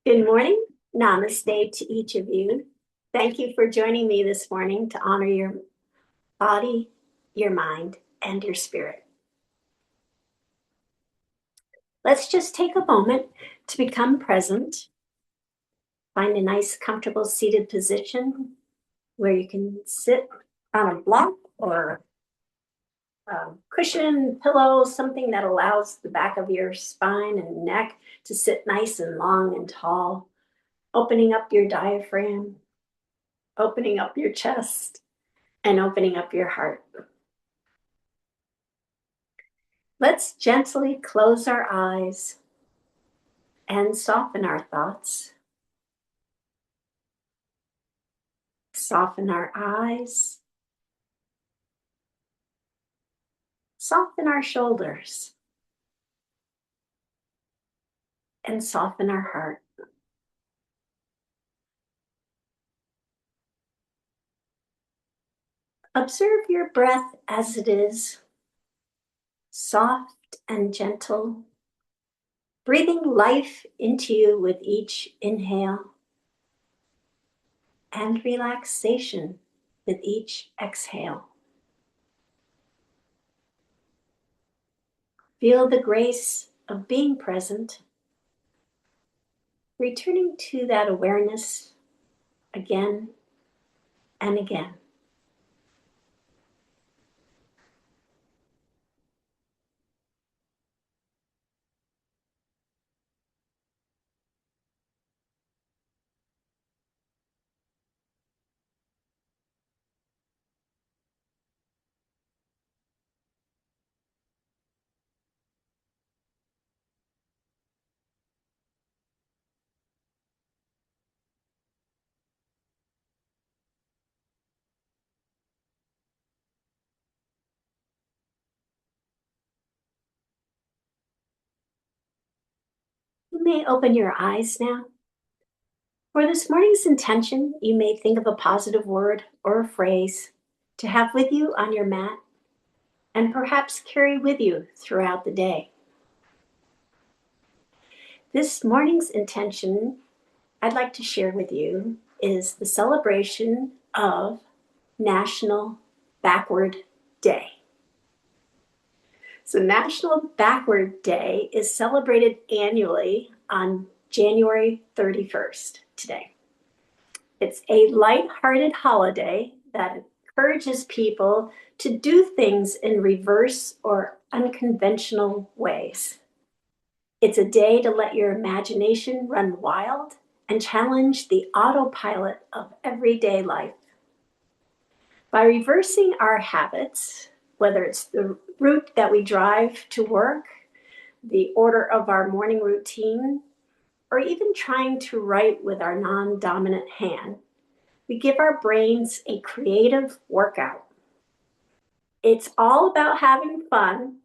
Good morning. Namaste to each of you. Thank you for joining me this morning to honor your body, your mind, and your spirit. Let's just take a moment to become present. Find a nice, comfortable seated position where you can sit on a block or a cushion, pillow, something that allows the back of your spine and neck to sit nice and long and tall, opening up your diaphragm, opening up your chest, and opening up your heart. Let's gently close our eyes and soften our thoughts. Soften our eyes. Soften our shoulders. And soften our heart. Observe your breath as it is, soft and gentle, breathing life into you with each inhale and relaxation with each exhale. Feel the grace of being present, returning to that awareness again and again. You may open your eyes now. For this morning's intention, you may think of a positive word or a phrase to have with you on your mat and perhaps carry with you throughout the day. This morning's intention I'd like to share with you is the celebration of National Backward Day. So National Backward Day is celebrated annually on January 31st today. It's a lighthearted holiday that encourages people to do things in reverse or unconventional ways. It's a day to let your imagination run wild and challenge the autopilot of everyday life. By reversing our habits, whether it's the route that we drive to work, the order of our morning routine, or even trying to write with our non-dominant hand, we give our brains a creative workout. It's all about having fun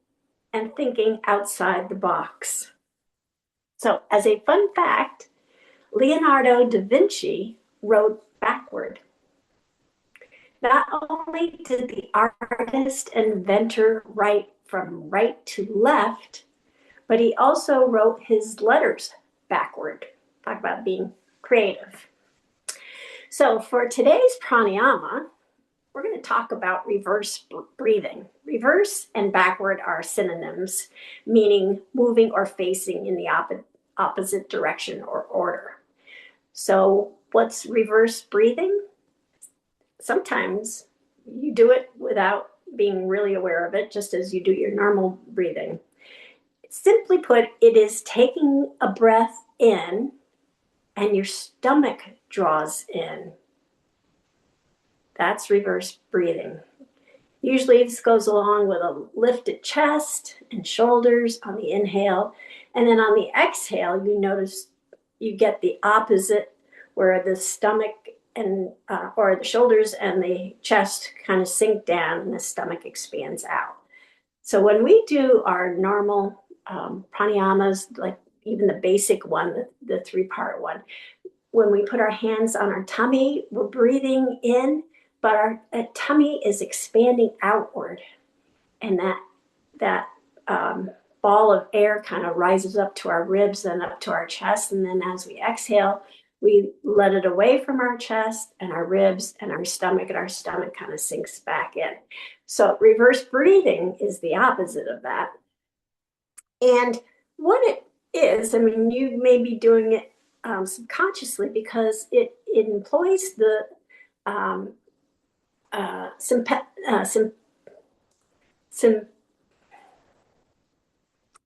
and thinking outside the box. So, as a fun fact, Leonardo da Vinci wrote backward. Not only did the artist and inventor write from right to left, but he also wrote his letters backward. Talk about being creative. So for today's pranayama, we're going to talk about reverse breathing. Reverse and backward are synonyms, meaning moving or facing in the opposite direction or order. So what's reverse breathing? Sometimes you do it without being really aware of it, just as you do your normal breathing. Simply put, it is taking a breath in and your stomach draws in. That's reverse breathing. Usually this goes along with a lifted chest and shoulders on the inhale. And then on the exhale, you notice you get the opposite, where the stomach and or the shoulders and the chest kind of sink down and the stomach expands out. So when we do our normal pranayamas, like even the basic one, the three-part one, when we put our hands on our tummy, we're breathing in, but our tummy is expanding outward, and that ball of air kind of rises up to our ribs and up to our chest. And then as we exhale, we let it away from our chest and our ribs and our stomach kind of sinks back in. So reverse breathing is the opposite of that. And what it is, I mean, you may be doing it subconsciously because it employs the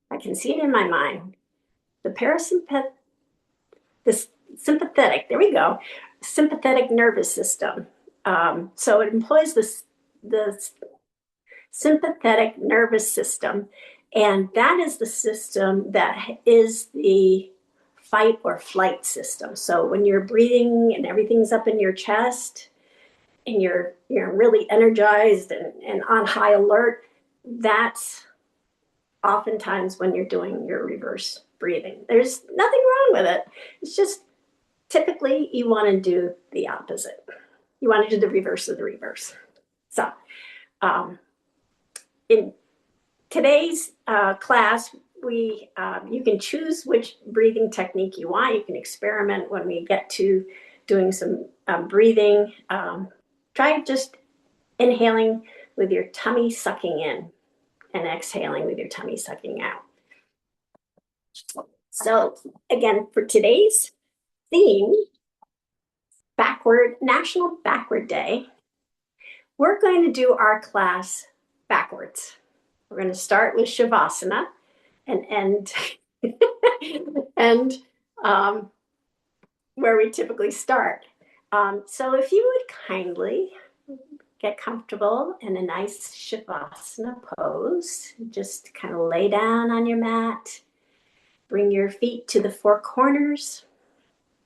I can see it in my mind. The sympathetic, there we go, sympathetic nervous system. So it employs the sympathetic nervous system, and that is the system that is the fight or flight system. So when you're breathing and everything's up in your chest and you're really energized and on high alert, that's oftentimes when you're doing your reverse breathing. There's nothing wrong with it. It's just typically you want to do the opposite. You want to do the reverse of the reverse. So in today's class, you can choose which breathing technique you want. You can experiment when we get to doing some breathing. Try just inhaling with your tummy sucking in and exhaling with your tummy sucking out. So again, for today's theme, National Backward Day, we're going to do our class backwards. We're going to start with Savasana and end where we typically start. So if you would kindly get comfortable in a nice Savasana pose, just kind of lay down on your mat, bring your feet to the four corners,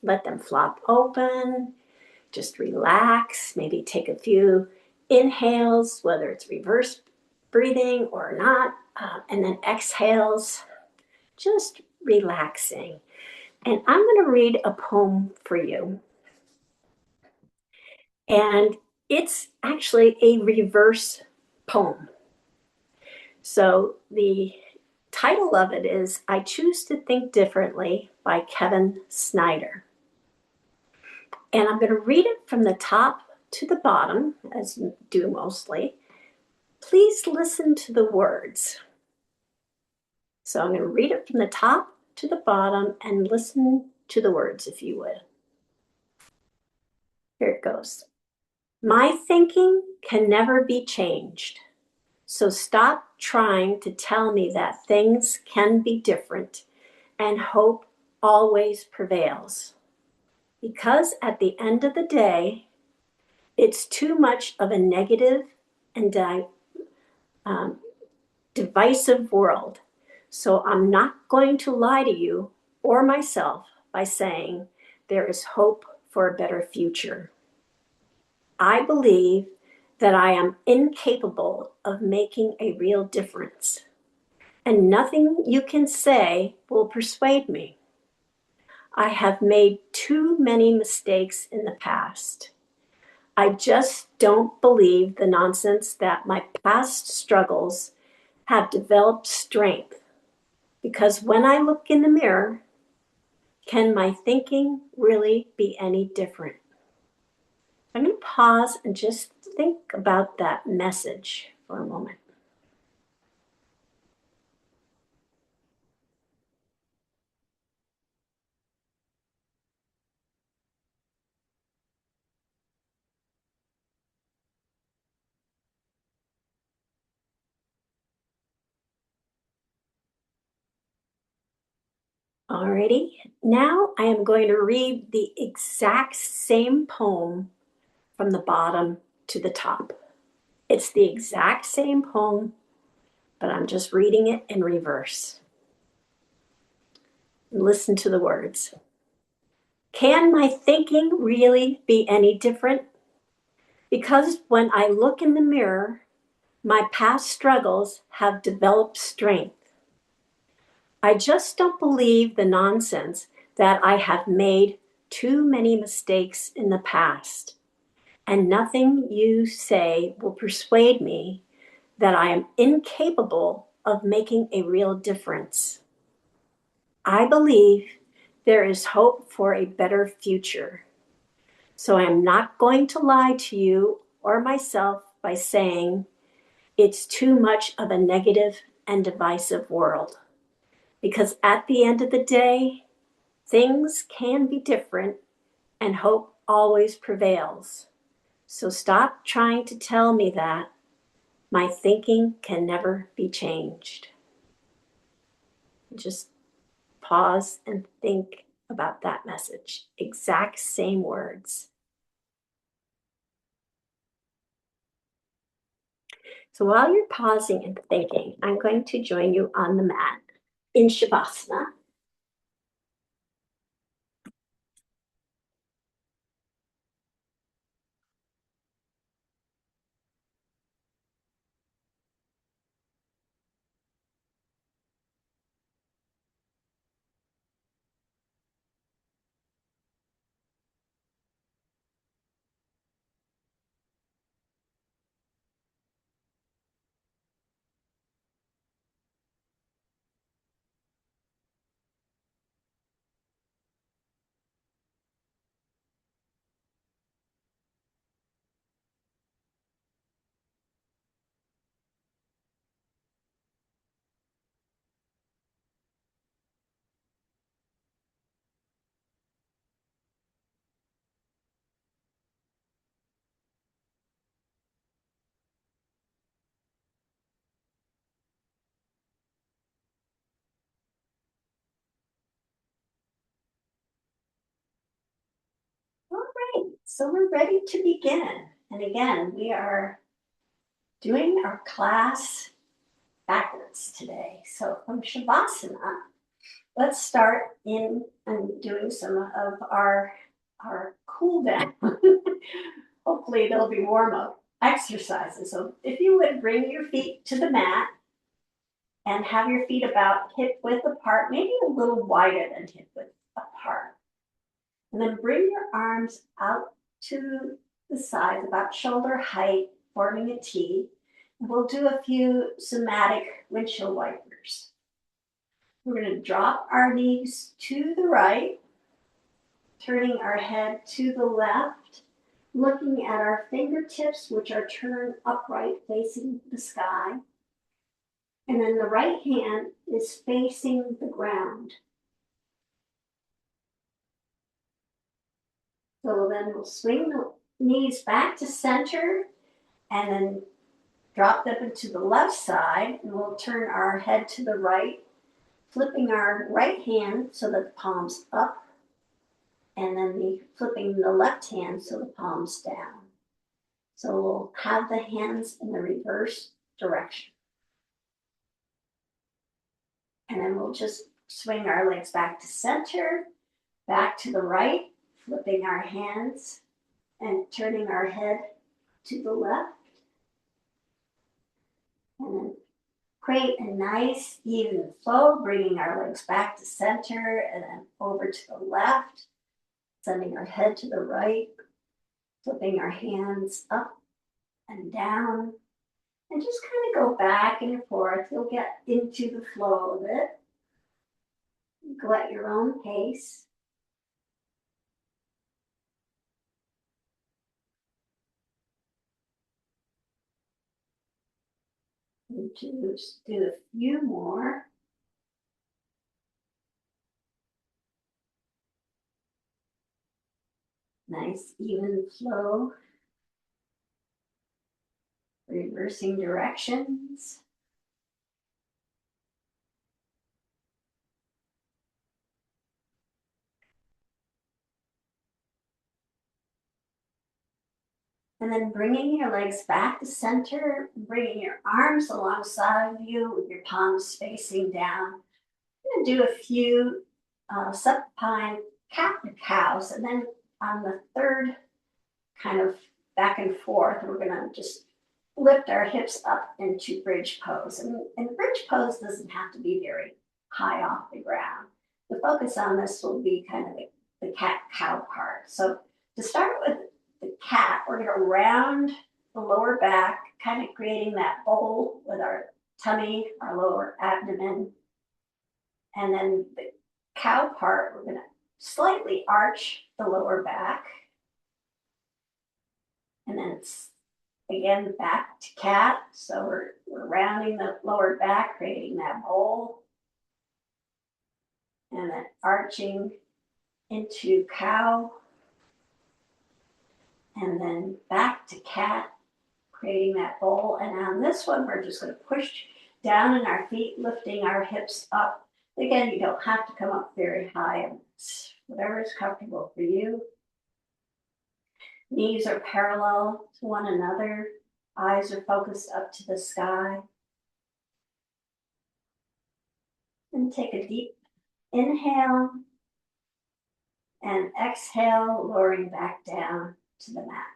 let them flop open, just relax, maybe take a few inhales, whether it's reverse breathing or not, and then exhales, just relaxing. And I'm going to read a poem for you. And it's actually a reverse poem. So the title of it is I Choose to Think Differently by Kevin Snyder. And I'm going to read it from the top to the bottom, as you do mostly. Please listen to the words. So I'm going to read it from the top to the bottom and listen to the words, if you would. Here it goes. My thinking can never be changed. So stop trying to tell me that things can be different and hope always prevails. Because at the end of the day, it's too much of a negative and divisive world. So I'm not going to lie to you or myself by saying there is hope for a better future. I believe that I am incapable of making a real difference, and nothing you can say will persuade me. I have made too many mistakes in the past. I just don't believe the nonsense that my past struggles have developed strength, because when I look in the mirror, can my thinking really be any different? I'm going to pause and just think about that message for a moment. Alrighty, now I am going to read the exact same poem from the bottom to the top. It's the exact same poem, but I'm just reading it in reverse. Listen to the words. Can my thinking really be any different? Because when I look in the mirror, my past struggles have developed strength. I just don't believe the nonsense that I have made too many mistakes in the past, and nothing you say will persuade me that I am incapable of making a real difference. I believe there is hope for a better future. So I am not going to lie to you or myself by saying it's too much of a negative and divisive world. Because at the end of the day, things can be different and hope always prevails. So stop trying to tell me that my thinking can never be changed. Just pause and think about that message. Exact same words. So while you're pausing and thinking, I'm going to join you on the mat in Savasana. All right, so we're ready to begin. And again, we are doing our class backwards today. So from Shavasana, let's start in and doing some of our cool down. Hopefully there'll be warm up exercises. So if you would bring your feet to the mat and have your feet about hip width apart, maybe a little wider than hip width apart. And then bring your arms out to the sides, about shoulder height, forming a T. And we'll do a few somatic windshield wipers. We're going to drop our knees to the right, turning our head to the left, looking at our fingertips, which are turned upright, facing the sky. And then the right hand is facing the ground. So then we'll swing the knees back to center and then drop them into the left side, and we'll turn our head to the right, flipping our right hand so that the palm's up, and then flipping the left hand so the palm's down. So we'll have the hands in the reverse direction. And then we'll just swing our legs back to center, back to the right, flipping our hands and turning our head to the left. And then create a nice even flow, bringing our legs back to center and then over to the left, sending our head to the right, flipping our hands up and down, and just kind of go back and forth. You'll get into the flow of it. Go at your own pace. And just do a few more. Nice even flow. Reversing directions. And then bringing your legs back to center, bringing your arms alongside of you with your palms facing down. I'm going to do a few supine cat-cows, and then on the third kind of back and forth, we're going to just lift our hips up into bridge pose. And bridge pose doesn't have to be very high off the ground. The focus on this will be kind of the cat-cow part. So to start with the cat, we're going to round the lower back, kind of creating that bowl with our tummy, our lower abdomen. And then the cow part, we're gonna slightly arch the lower back. And then it's again back to cat. So we're rounding the lower back, creating that bowl. And then arching into cow. And then back to cat, creating that bowl. And on this one, we're just going to push down in our feet, lifting our hips up. Again, you don't have to come up very high. It's whatever is comfortable for you. Knees are parallel to one another. Eyes are focused up to the sky. And take a deep inhale and exhale, lowering back down to the mat.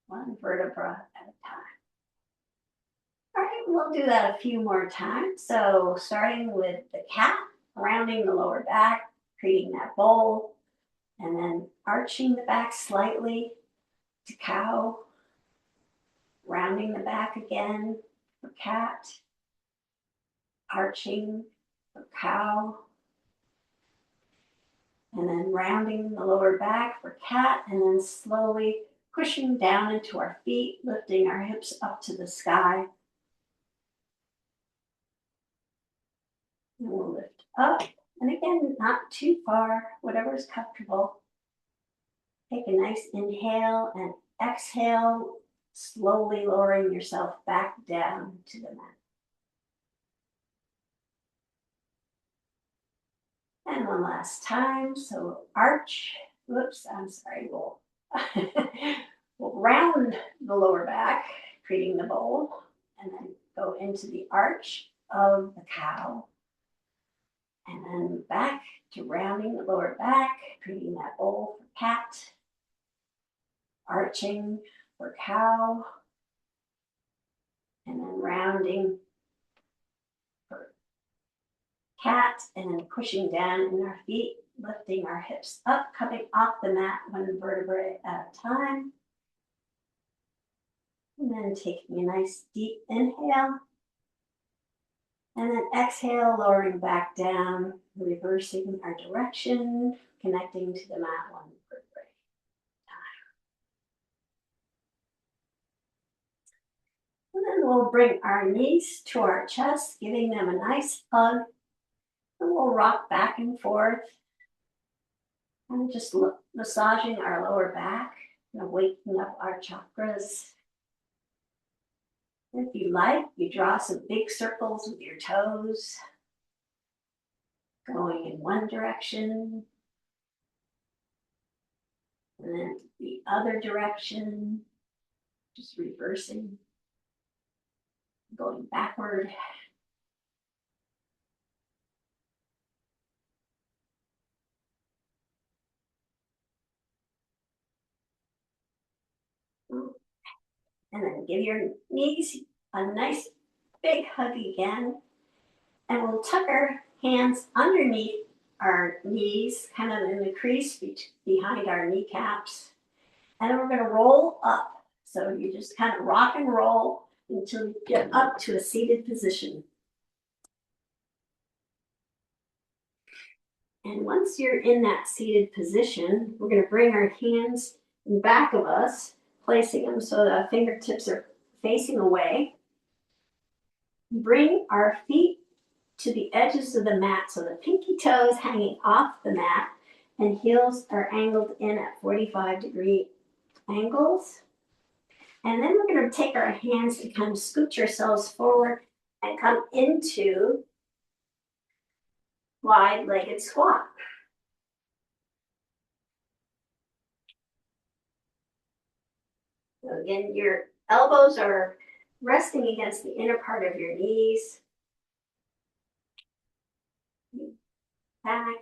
One vertebra at a time. All right, we'll do that a few more times. So starting with the cat, rounding the lower back, creating that bowl, and then arching the back slightly to cow, rounding the back again for cat, arching for cow, and then rounding the lower back for cat, and then slowly pushing down into our feet, lifting our hips up to the sky. And we'll lift up. And again, not too far, whatever's comfortable. Take a nice inhale and exhale, slowly lowering yourself back down to the mat. And one last time. So we'll arch. Whoops, I'm sorry. We'll round the lower back, creating the bowl, and then go into the arch of the cow. And then back to rounding the lower back, creating that bowl for cat, arching for cow, and then rounding for cat, and then pushing down in our feet, lifting our hips up, coming off the mat one vertebrae at a time. And then taking a nice deep inhale. And then exhale, lowering back down, reversing our direction, connecting to the mat one vertebrae at a time. And then we'll bring our knees to our chest, giving them a nice hug. And we'll rock back and forth. And just massaging our lower back, and waking up our chakras. If you like, you draw some big circles with your toes, going in one direction, and then the other direction, just reversing, going backward. And then give your knees a nice big hug again. And we'll tuck our hands underneath our knees, kind of in the crease behind our kneecaps. And then we're going to roll up. So you just kind of rock and roll until you get up to a seated position. And once you're in that seated position, we're going to bring our hands in back of us, placing them so the fingertips are facing away. Bring our feet to the edges of the mat, so the pinky toes hanging off the mat and heels are angled in at 45-degree angles. And then we're going to take our hands and kind of scooch ourselves forward and come into wide-legged squat. So again, your elbows are resting against the inner part of your knees. Back,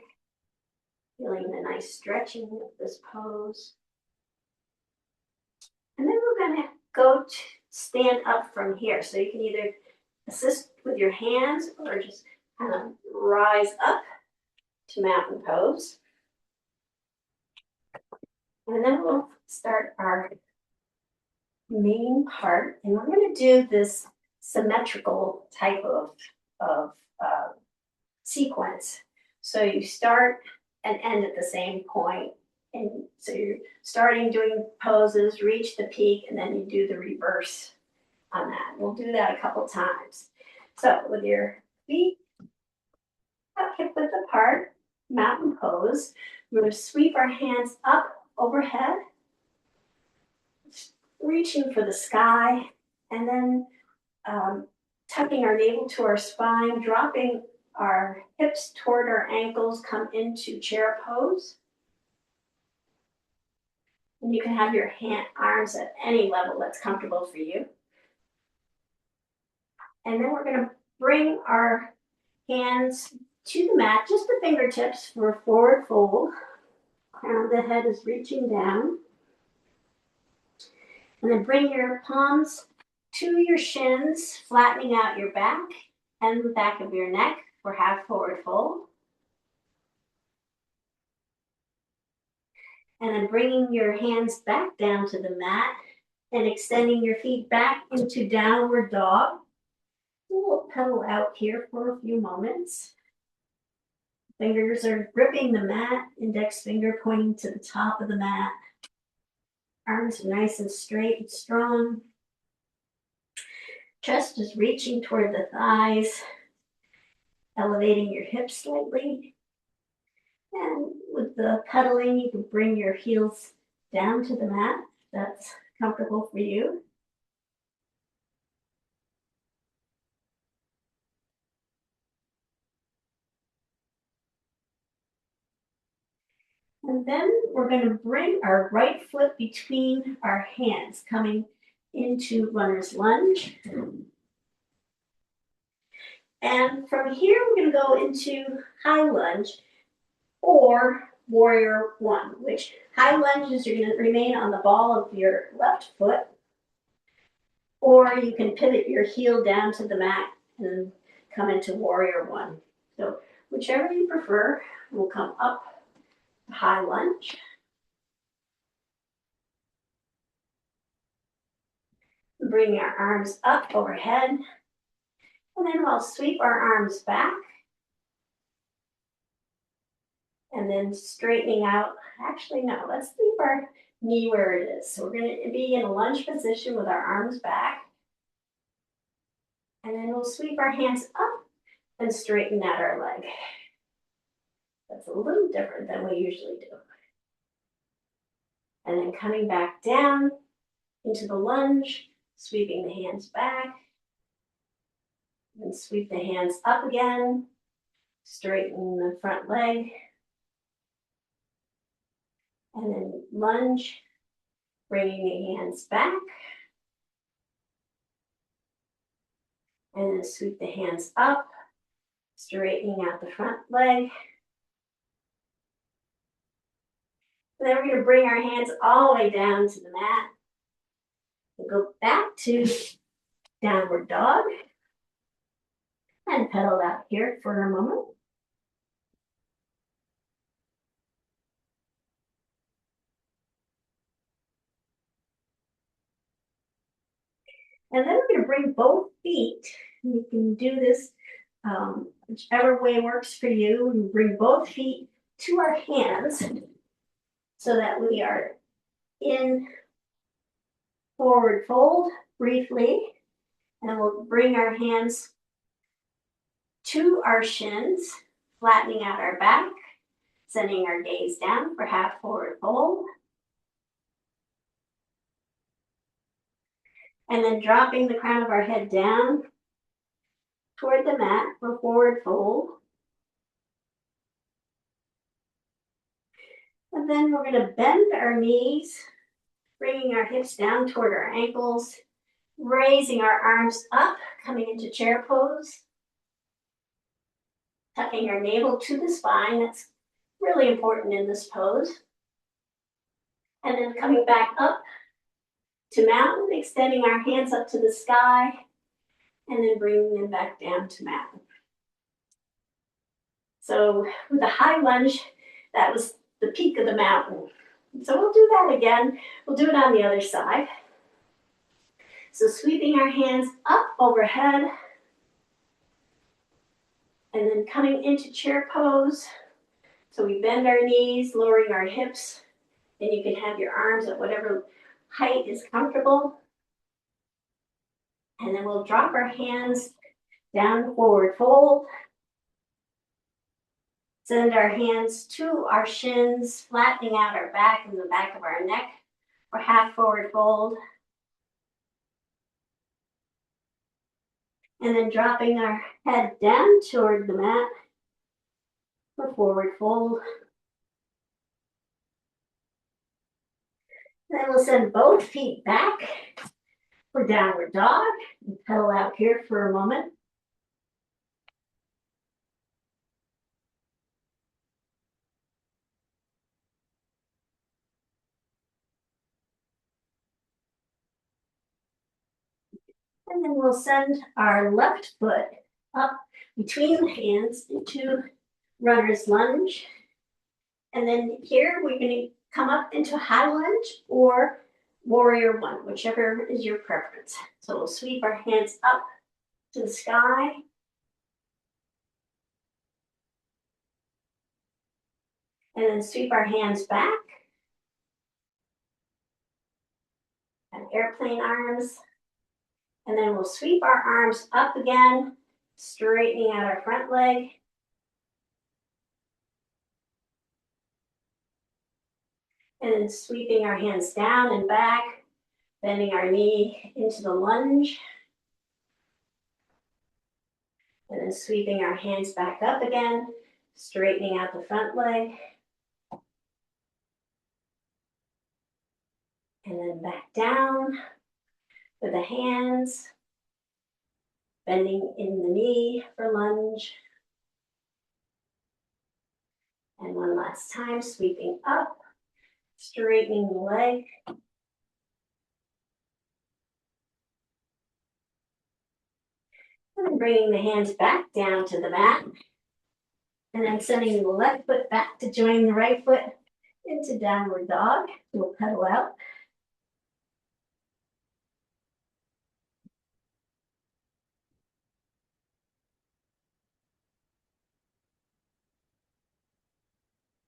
feeling the nice stretching of this pose. And then we're going to go to stand up from here. So you can either assist with your hands or just kind of rise up to mountain pose. And then we'll start our main part. And we're going to do this symmetrical type of sequence. So you start and end at the same point. And so you're starting doing poses, reach the peak, and then you do the reverse on that. We'll do that a couple times. So with your feet about hip width apart, mountain pose, we're going to sweep our hands up overhead, reaching for the sky, and then tucking our navel to our spine, dropping our hips toward our ankles, come into chair pose. And you can have your arms at any level that's comfortable for you. And then we're going to bring our hands to the mat, just the fingertips for a forward fold. Crown of the head is reaching down. And then bring your palms to your shins, flattening out your back and the back of your neck for half forward fold. And then bringing your hands back down to the mat and extending your feet back into downward dog. We'll pedal out here for a few moments. Fingers are gripping the mat, index finger pointing to the top of the mat. Arms are nice and straight and strong. Chest is reaching toward the thighs, elevating your hips slightly. And with the pedaling, you can bring your heels down to the mat if that's comfortable for you. And then we're going to bring our right foot between our hands, coming into runner's lunge. And from here, we're going to go into high lunge or warrior one, which high lunge is you're going to remain on the ball of your left foot, or you can pivot your heel down to the mat and come into warrior one. So whichever you prefer, we'll come up to high lunge. Bring our arms up overhead, and then we'll sweep our arms back. And then straightening out, actually no, let's leave our knee where it is. So we're going to be in a lunge position with our arms back. And then we'll sweep our hands up and straighten out our leg. That's a little different than we usually do. And then coming back down into the lunge, sweeping the hands back. And sweep the hands up again, straighten the front leg. And then lunge, bringing the hands back. And then sweep the hands up, straightening out the front leg. And then we're going to bring our hands all the way down to the mat. We'll go back to downward dog. And pedal out here for a moment. And then we're going to bring both feet. You can do this whichever way works for you. We bring both feet to our hands so that we are in forward fold briefly. And we'll bring our hands to our shins, flattening out our back, sending our gaze down for half forward fold. And then dropping the crown of our head down toward the mat for forward fold. And then we're going to bend our knees, bringing our hips down toward our ankles, raising our arms up, coming into chair pose. Tucking our navel to the spine, that's really important in this pose. And then coming back up to mountain, extending our hands up to the sky, and then bringing them back down to mountain. So with the high lunge, that was the peak of the mountain. So we'll do that again. We'll do it on the other side. So sweeping our hands up overhead and then coming into chair pose. So we bend our knees, lowering our hips, and you can have your arms at whatever height is comfortable. And then we'll drop our hands down, forward fold. Send our hands to our shins, flattening out our back and the back of our neck for half forward fold. And then dropping our head down toward the mat for forward fold. Then we'll send both feet back for downward dog and pedal out here for a moment. And then we'll send our left foot up between the hands into runner's lunge. And then here we're going to come up into high lunge or warrior one, whichever is your preference. So we'll sweep our hands up to the sky. And then sweep our hands back. And airplane arms. And then we'll sweep our arms up again, straightening out our front leg. And then sweeping our hands down and back, bending our knee into the lunge. And then sweeping our hands back up again, straightening out the front leg. And then back down with the hands, bending in the knee for lunge. And one last time, sweeping up, straightening the leg. And then bringing the hands back down to the mat. And then sending the left foot back to join the right foot into downward dog. We'll pedal out.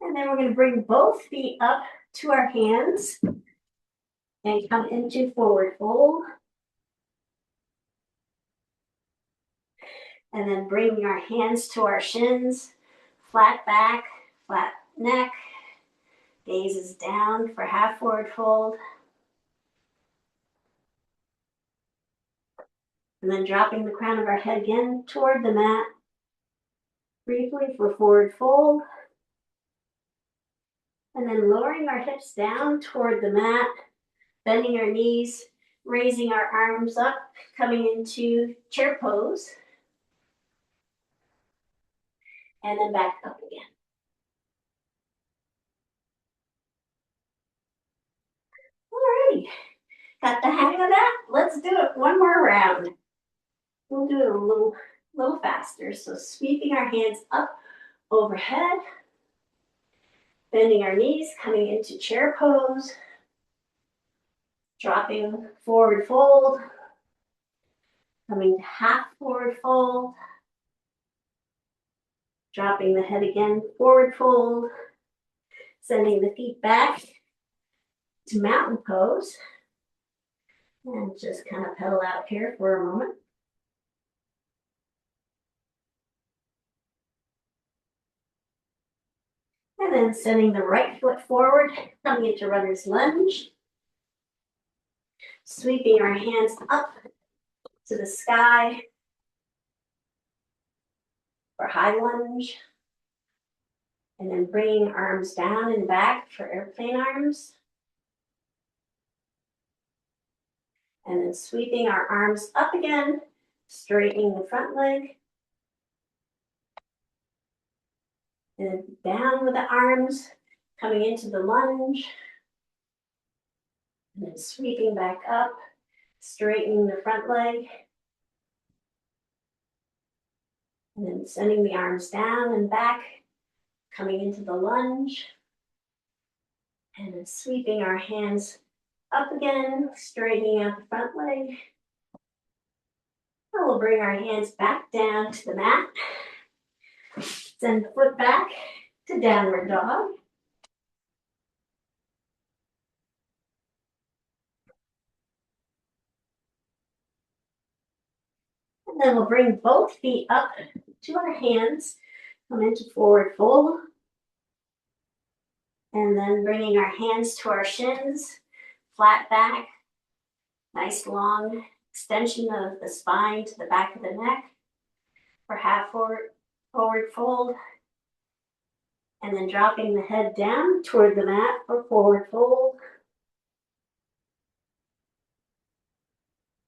And then we're going to bring both feet up to our hands and come into forward fold. And then bring our hands to our shins, flat back, flat neck, gaze is down for half forward fold. And then dropping the crown of our head again toward the mat, briefly for forward fold. And then lowering our hips down toward the mat, bending our knees, raising our arms up, coming into chair pose. And then back up again. Alrighty, got the hang of that? Let's do it one more round. We'll do it a little faster. So sweeping our hands up overhead, bending our knees, coming into chair pose, dropping forward fold, coming to half forward fold, dropping the head again, forward fold, sending the feet back to mountain pose, and just kind of pedal out here for a moment. And then sending the right foot forward, coming into runner's lunge, sweeping our hands up to the sky for high lunge, and then bringing arms down and back for airplane arms. And then sweeping our arms up again, straightening the front leg. And then down with the arms, coming into the lunge. And then sweeping back up, straightening the front leg. And then sending the arms down and back, coming into the lunge. And then sweeping our hands up again, straightening out the front leg. And we'll bring our hands back down to the mat. Send the foot back to downward dog. And then we'll bring both feet up to our hands, come into forward fold. And then bringing our hands to our shins, flat back, nice long extension of the spine to the back of the neck for half forward fold. And then dropping the head down toward the mat for forward fold.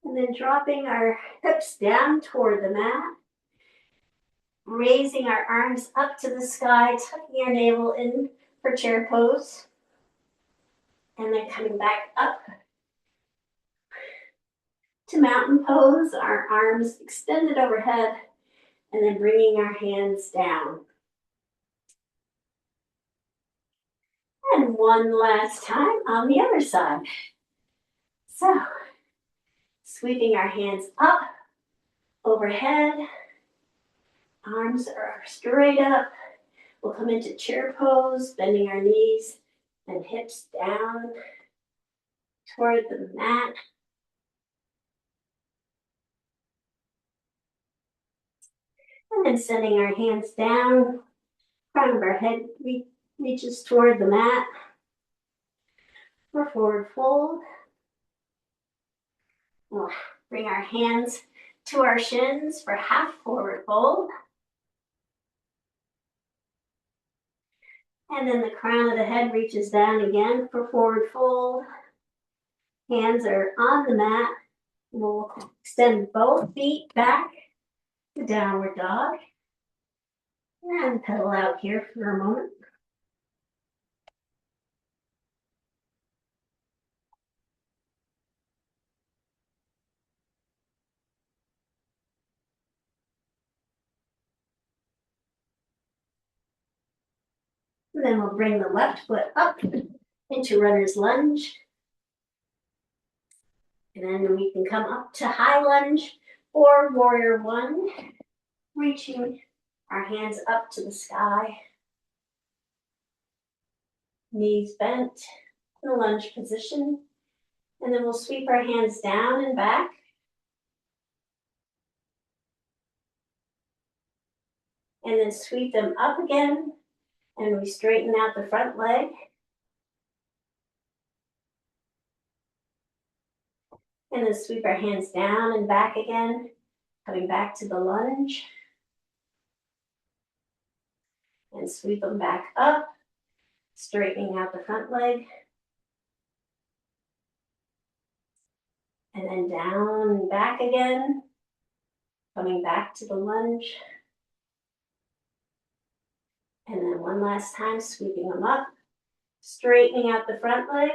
And then dropping our hips down toward the mat. Raising our arms up to the sky, tucking our navel in for chair pose. And then coming back up to mountain pose, our arms extended overhead, and then bringing our hands down. And one last time on the other side. So, sweeping our hands up, overhead, arms are straight up. We'll come into chair pose, bending our knees and hips down toward the mat. And then sending our hands down, crown of our head reaches toward the mat for forward fold. We'll bring our hands to our shins for half forward fold. And then the crown of the head reaches down again for forward fold. Hands are on the mat. We'll extend both feet back to downward dog. And pedal out here for a moment. And then we'll bring the left foot up into runner's lunge. And then we can come up to high lunge or warrior one, reaching our hands up to the sky. Knees bent in the lunge position. And then we'll sweep our hands down and back. And then sweep them up again. And we straighten out the front leg. And then sweep our hands down and back again, coming back to the lunge. And sweep them back up, straightening out the front leg. And then down and back again, coming back to the lunge. And then one last time, sweeping them up, straightening out the front leg.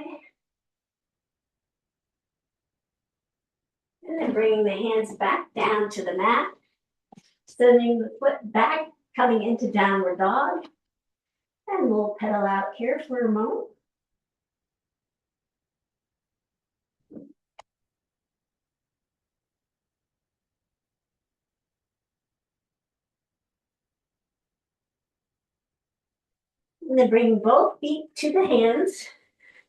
And then bringing the hands back down to the mat, sending the foot back, coming into downward dog. And we'll pedal out here for a moment. And then bring both feet to the hands,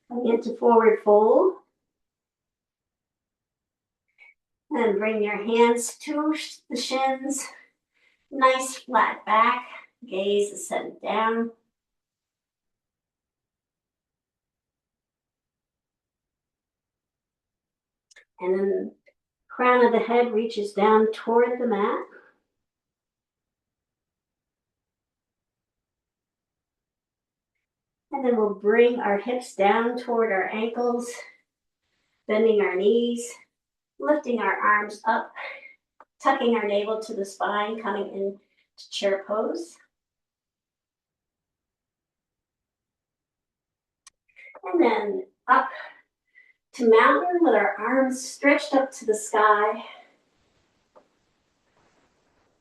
coming into forward fold. And bring your hands to the shins, nice flat back, gaze is sent down. And then crown of the head reaches down toward the mat. And then we'll bring our hips down toward our ankles, bending our knees, lifting our arms up, tucking our navel to the spine, coming into chair pose. And then up to mountain with our arms stretched up to the sky.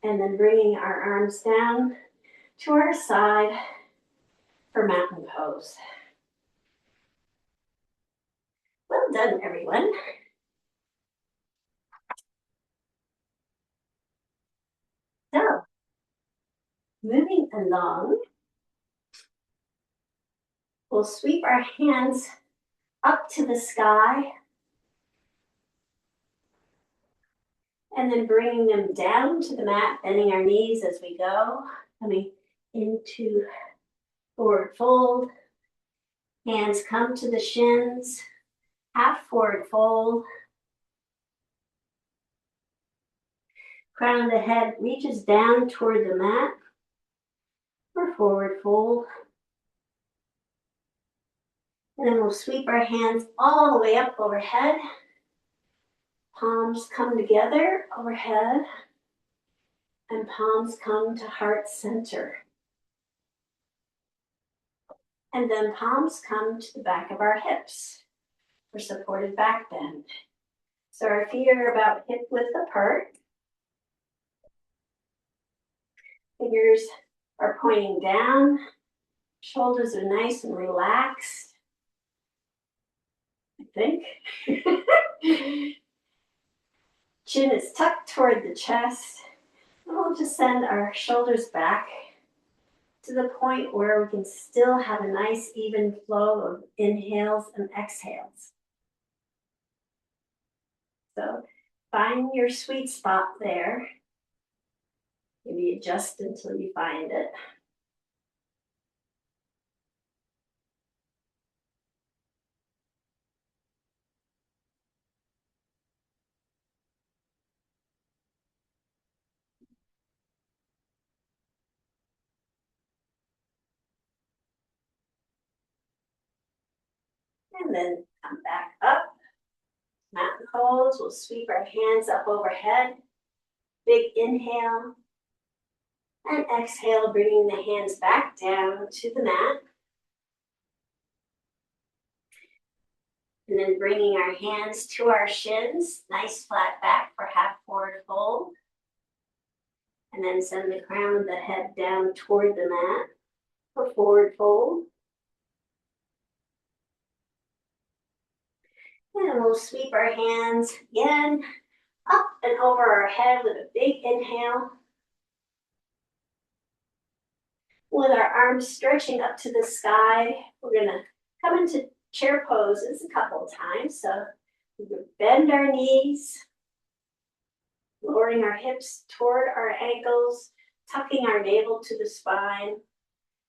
And then bringing our arms down to our side for mountain pose. Well done, everyone. So, moving along, we'll sweep our hands up to the sky and then bringing them down to the mat, bending our knees as we go, coming into forward fold. Hands come to the shins, half forward fold. Crown of the head reaches down toward the mat for forward fold. And then we'll sweep our hands all the way up overhead. Palms come together overhead and palms come to heart center. And then palms come to the back of our hips for supported back bend. So our feet are about hip width apart. Fingers are pointing down. Shoulders are nice and relaxed, I think. Chin is tucked toward the chest. And we'll just send our shoulders back to the point where we can still have a nice even flow of inhales and exhales. So find your sweet spot there. Maybe adjust until you find it. And then come back up. Mountain pose. We'll sweep our hands up overhead. Big inhale. And exhale, bringing the hands back down to the mat. And then bringing our hands to our shins. Nice flat back for half forward fold. And then send the crown of the head down toward the mat for forward fold. And we'll sweep our hands again up and over our head with a big inhale. With our arms stretching up to the sky, we're gonna come into chair poses a couple of times. So we can bend our knees, lowering our hips toward our ankles, tucking our navel to the spine.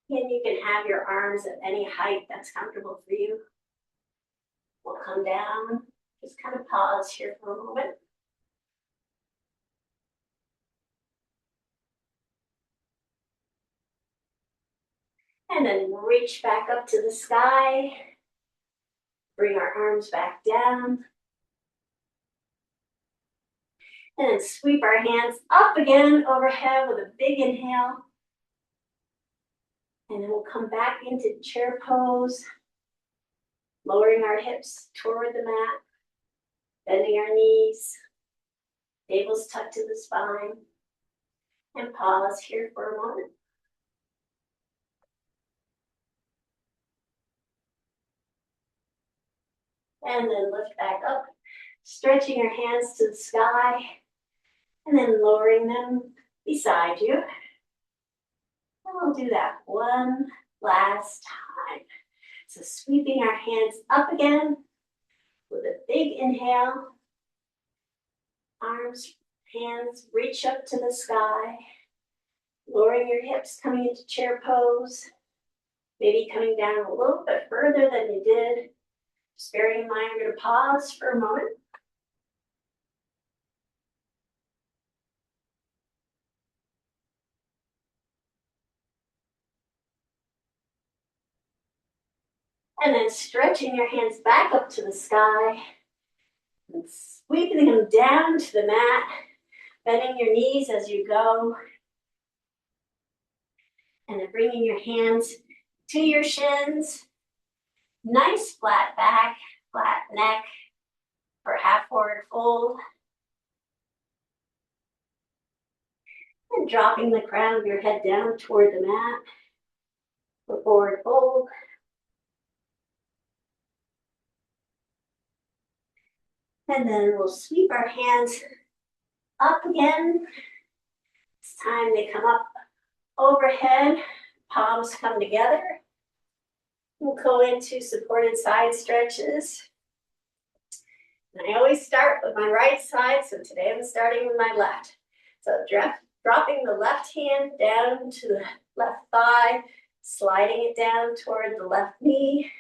And you can have your arms at any height that's comfortable for you. We'll come down, just kind of pause here for a moment. And then reach back up to the sky. Bring our arms back down. And then sweep our hands up again overhead with a big inhale. And then we'll come back into chair pose, lowering our hips toward the mat, bending our knees, navel's tucked to the spine, and pause here for a moment. And then lift back up, stretching your hands to the sky, and then lowering them beside you. And we'll do that one last time. So sweeping our hands up again with a big inhale. Arms, hands reach up to the sky. Lowering your hips, coming into chair pose. Maybe coming down a little bit further than you did. Just bearing in mind, we're going to pause for a moment. And then stretching your hands back up to the sky. And sweeping them down to the mat. Bending your knees as you go. And then bringing your hands to your shins. Nice flat back, flat neck for half forward fold. And dropping the crown of your head down toward the mat for forward fold. And then we'll sweep our hands up again, time they come up overhead, palms come together. We'll go into supported side stretches. And I always start with my right side, so today I'm starting with my left. So dropping the left hand down to the left thigh, sliding it down toward the left knee,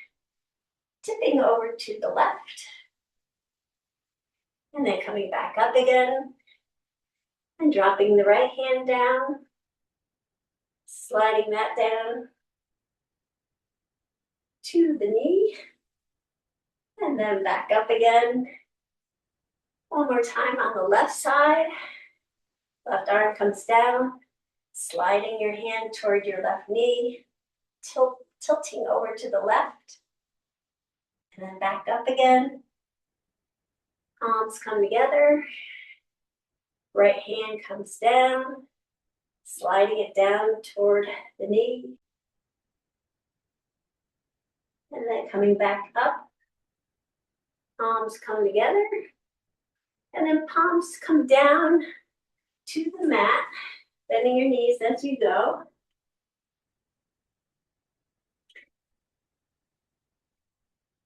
tipping over to the left, and then coming back up again, and dropping the right hand down, sliding that down to the knee, and then back up again. One more time on the left side. Left arm comes down, sliding your hand toward your left knee, tilting over to the left, and then back up again. Palms come together. Right hand comes down, sliding it down toward the knee, and then coming back up. Palms come together, and then palms come down to the mat, bending your knees as you go.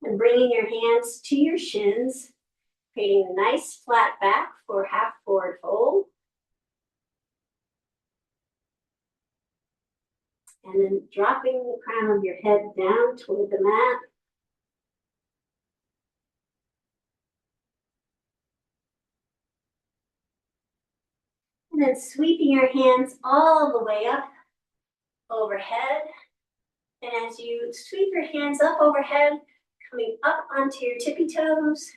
And bringing your hands to your shins, creating a nice flat back for half forward fold. And then dropping the crown of your head down toward the mat. And then sweeping your hands all the way up overhead. And as you sweep your hands up overhead, coming up onto your tippy toes.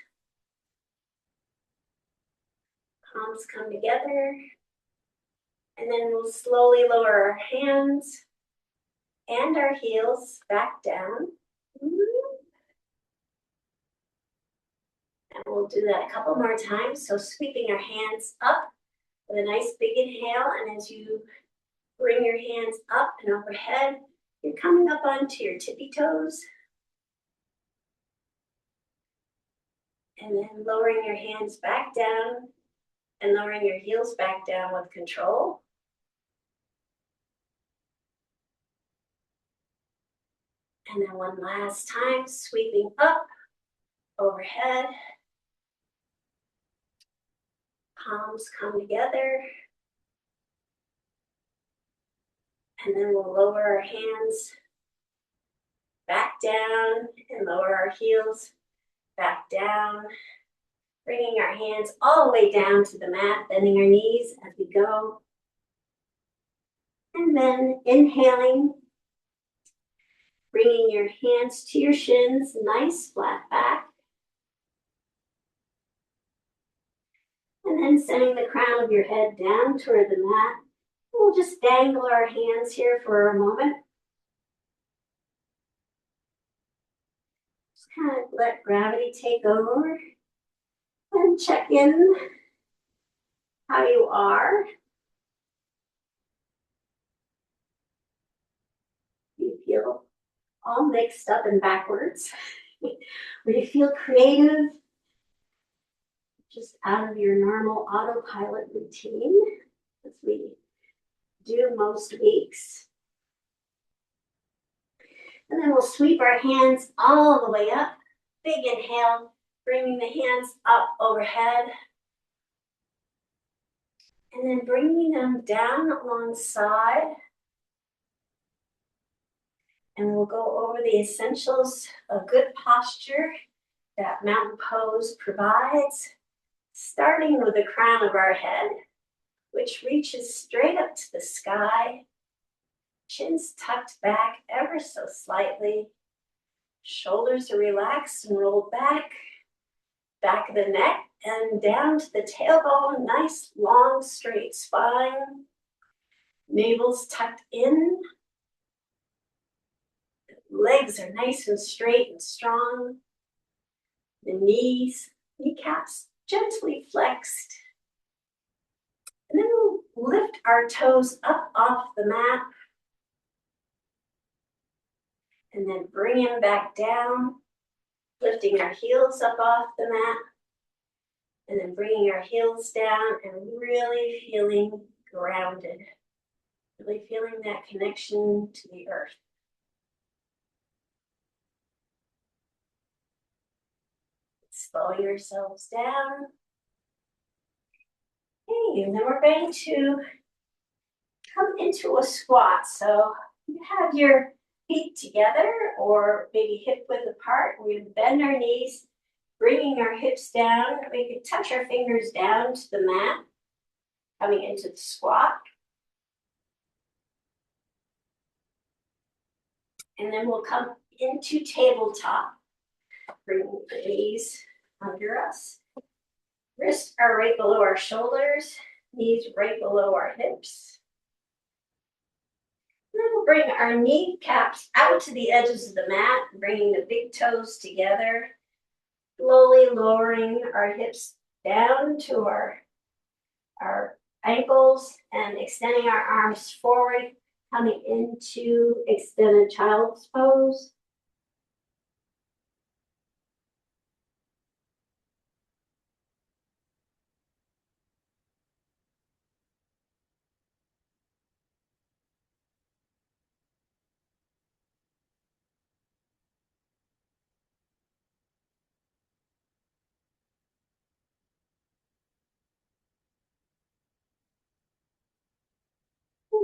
Palms come together. And then we'll slowly lower our hands and our heels back down. And we'll do that a couple more times. So sweeping our hands up with a nice big inhale. And as you bring your hands up and overhead, you're coming up onto your tippy toes. And then lowering your hands back down and lowering your heels back down with control. And then one last time, sweeping up, overhead. Palms come together. And then we'll lower our hands back down and lower our heels back down. Bringing our hands all the way down to the mat, bending our knees as we go. And then inhaling, bringing your hands to your shins, nice flat back. And then sending the crown of your head down toward the mat. We'll just dangle our hands here for a moment. Just kind of let gravity take over. And check in how you are. You feel all mixed up and backwards. Or you feel creative, just out of your normal autopilot routine, as we do most weeks. And then we'll sweep our hands all the way up. Big inhale, bringing the hands up overhead. And then bringing them down alongside. And we'll go over the essentials of good posture that mountain pose provides, starting with the crown of our head, which reaches straight up to the sky. Chin's tucked back ever so slightly. Shoulders are relaxed and rolled back. Back of the neck and down to the tailbone. Nice, long, straight spine. Navel's tucked in. Legs are nice and straight and strong. The kneecaps gently flexed. And then we'll lift our toes up off the mat. And then bring them back down. Lifting our heels up off the mat. And then bringing our heels down and really feeling grounded. Really feeling that connection to the earth. Slow yourselves down. Okay, and then we're going to come into a squat. So you have your feet together or maybe hip width apart. We're going to bend our knees, bringing our hips down. We can touch our fingers down to the mat, coming into the squat. And then we'll come into tabletop. Bring the knees under us. Wrists are right below our shoulders, knees right below our hips. And then we'll bring our kneecaps out to the edges of the mat, bringing the big toes together, slowly lowering our hips down to our ankles and extending our arms forward, coming into extended child's pose.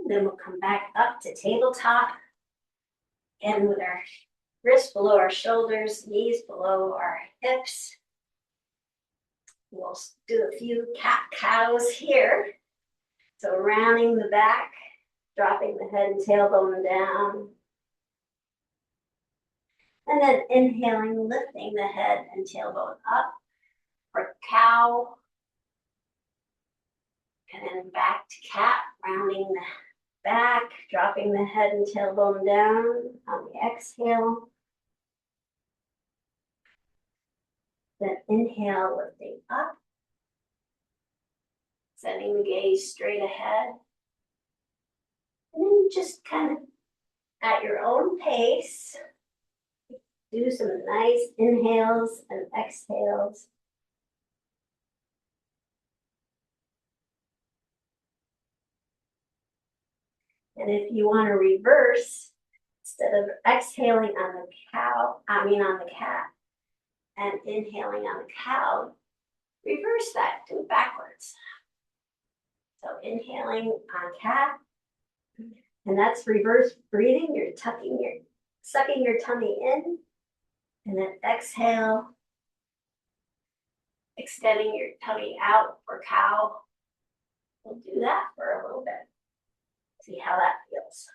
Then we'll come back up to tabletop. And with our wrists below our shoulders, knees below our hips. We'll do a few cat-cows here. So rounding the back, dropping the head and tailbone down. And then inhaling, lifting the head and tailbone up for cow. And then back to cat, rounding the back, dropping the head and tailbone down on the exhale. Then inhale, lifting up. Sending the gaze straight ahead. And then just kind of at your own pace, do some nice inhales and exhales. And if you want to reverse, instead of exhaling on the cat, and inhaling on the cow, reverse that, do it backwards. So inhaling on cat, and that's reverse breathing. You're sucking your tummy in, and then exhale, extending your tummy out for cow. We'll do that for a little bit. See how that feels.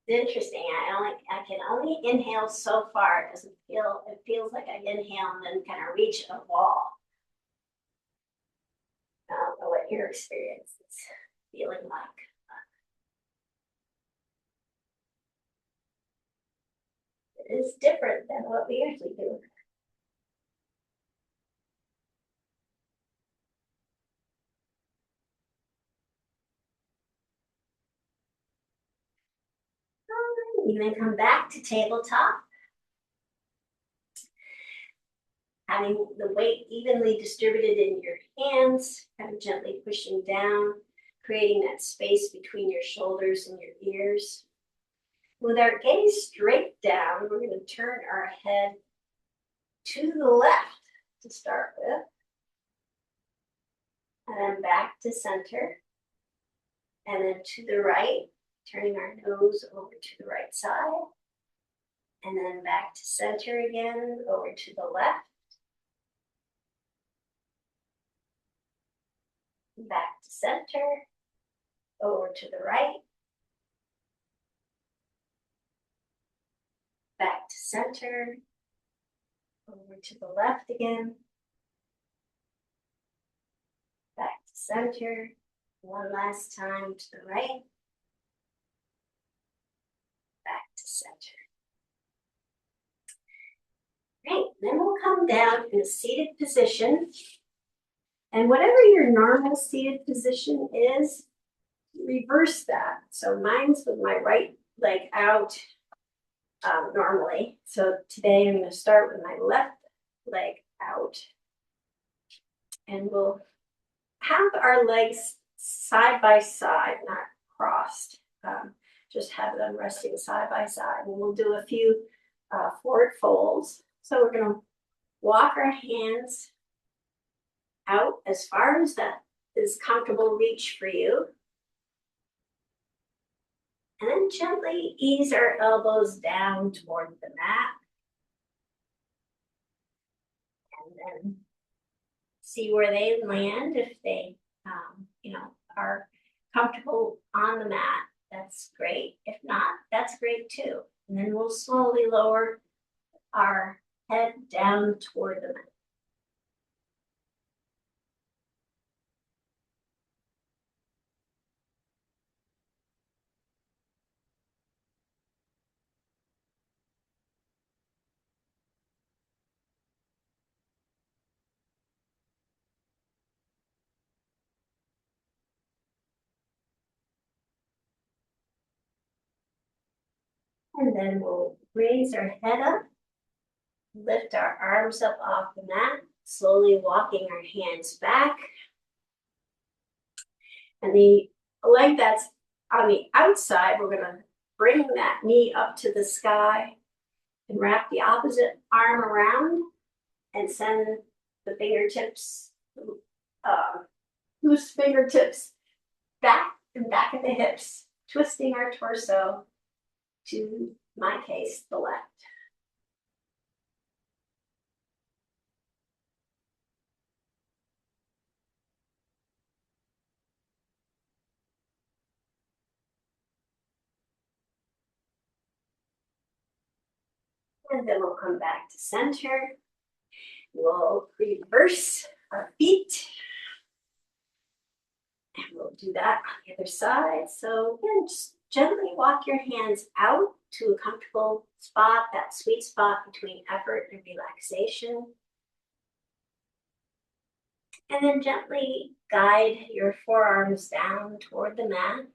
Interesting. I can only inhale so far. It feels like I inhale and then kind of reach a wall. I don't know what your experience is feeling like. It is different than what we usually do. You then come back to tabletop. Having the weight evenly distributed in your hands, kind of gently pushing down, creating that space between your shoulders and your ears. With our gaze straight down, we're going to turn our head to the left to start with. And then back to center. And then to the right, turning our nose over to the right side. And then back to center again, over to the left. Back to center, over to the right. Back to center, over to the left again. Back to center, one last time to the right. Back to center. Great, then we'll come down in a seated position. And whatever your normal seated position is, reverse that. So mine's with my right leg out normally. So today I'm going to start with my left leg out. And we'll have our legs side by side, not crossed. Just have them resting side by side. And we'll do a few forward folds. So we're going to walk our hands out as far as that is comfortable reach for you. And then gently ease our elbows down toward the mat. And then see where they land. If they, are comfortable on the mat, that's great. If not, that's great too. And then we'll slowly lower our head down toward the mat. And then we'll raise our head up, lift our arms up off the mat, slowly walking our hands back. And the leg that's on the outside, we're gonna bring that knee up to the sky and wrap the opposite arm around and send the fingertips, loose fingertips back and back at the hips, twisting our torso to, my case, the left. And then we'll come back to center. We'll reverse our feet. And we'll do that on the other side. So again, just gently walk your hands out to a comfortable spot, that sweet spot between effort and relaxation. And then gently guide your forearms down toward the mat.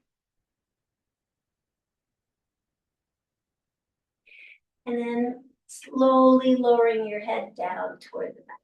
And then slowly lowering your head down toward the mat.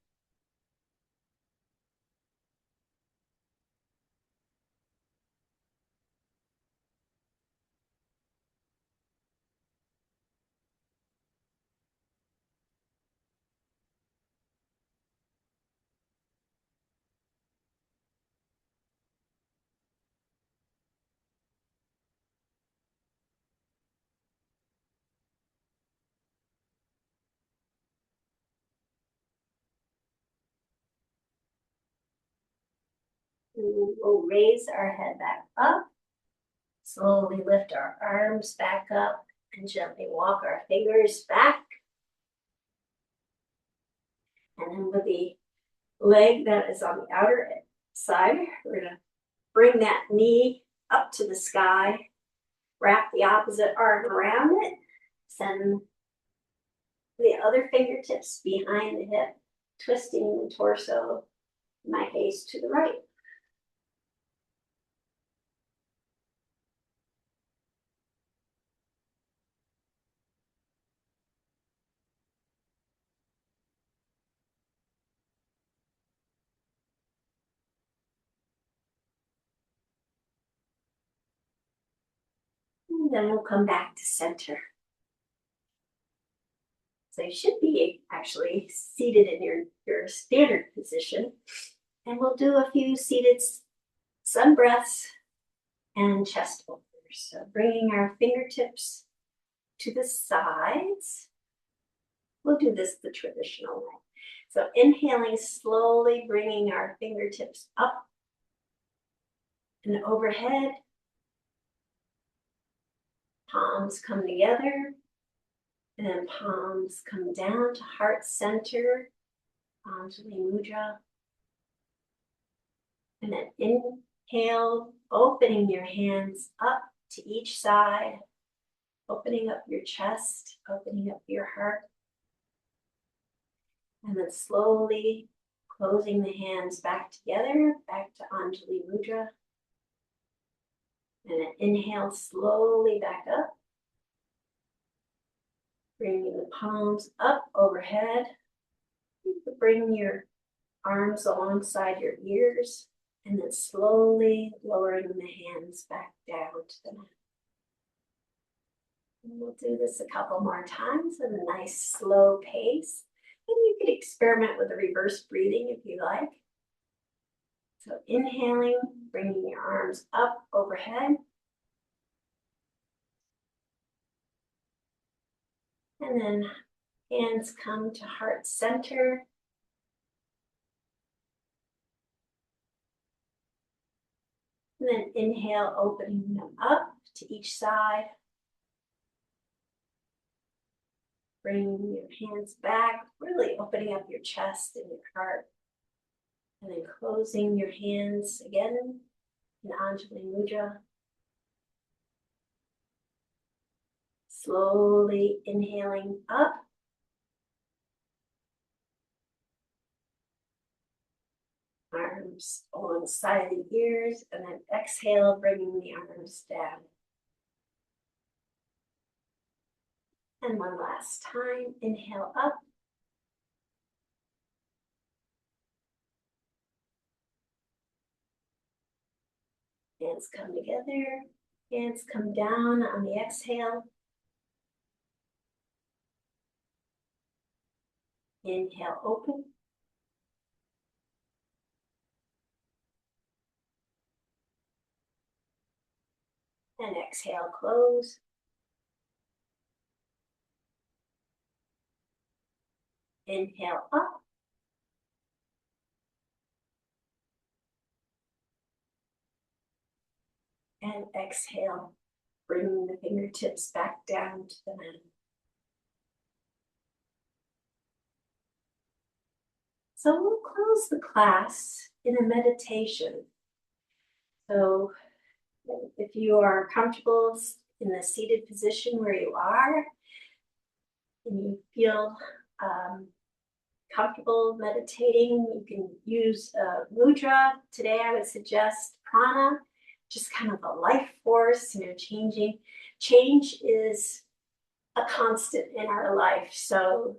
And we'll raise our head back up, slowly lift our arms back up, and gently walk our fingers back. And then with the leg that is on the outer side, we're going to bring that knee up to the sky, wrap the opposite arm around it, send the other fingertips behind the hip, twisting the torso, in my case, to the right. And then we'll come back to center. So you should be actually seated in your standard position. And we'll do a few seated sun breaths and chest openers. So bringing our fingertips to the sides. We'll do this the traditional way. So inhaling, slowly bringing our fingertips up and overhead. Palms come together, and then palms come down to heart center, Anjali Mudra. And then inhale, opening your hands up to each side, opening up your chest, opening up your heart. And then slowly closing the hands back together, back to Anjali Mudra. And then inhale slowly back up. Bringing the palms up overhead. Bring your arms alongside your ears. And then slowly lowering the hands back down to the mat. And we'll do this a couple more times at a nice slow pace. And you could experiment with the reverse breathing if you like. So inhaling, bringing your arms up overhead. And then hands come to heart center. And then inhale, opening them up to each side. Bringing your hands back, really opening up your chest and your heart. And then closing your hands again in Anjali Mudra. Slowly inhaling up. Arms alongside the ears, and then exhale, bringing the arms down. And one last time, inhale up. Hands come together, hands come down on the exhale. Inhale, open. And exhale, close. Inhale up. And exhale, bringing the fingertips back down to the mat. So we'll close the class in a meditation. So if you are comfortable in the seated position where you are, and you feel comfortable meditating, you can use mudra. Today I would suggest prana, just kind of a life force, changing. Change is a constant in our life. So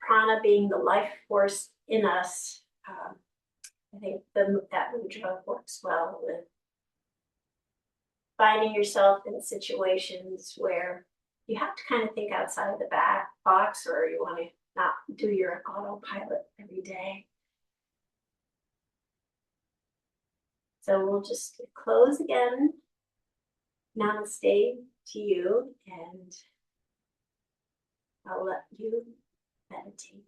prana being the life force in us, I think that mudra works well with finding yourself in situations where you have to kind of think outside of the box, or you want to not do your autopilot every day. So we'll just close again. Namaste to you, and I'll let you meditate.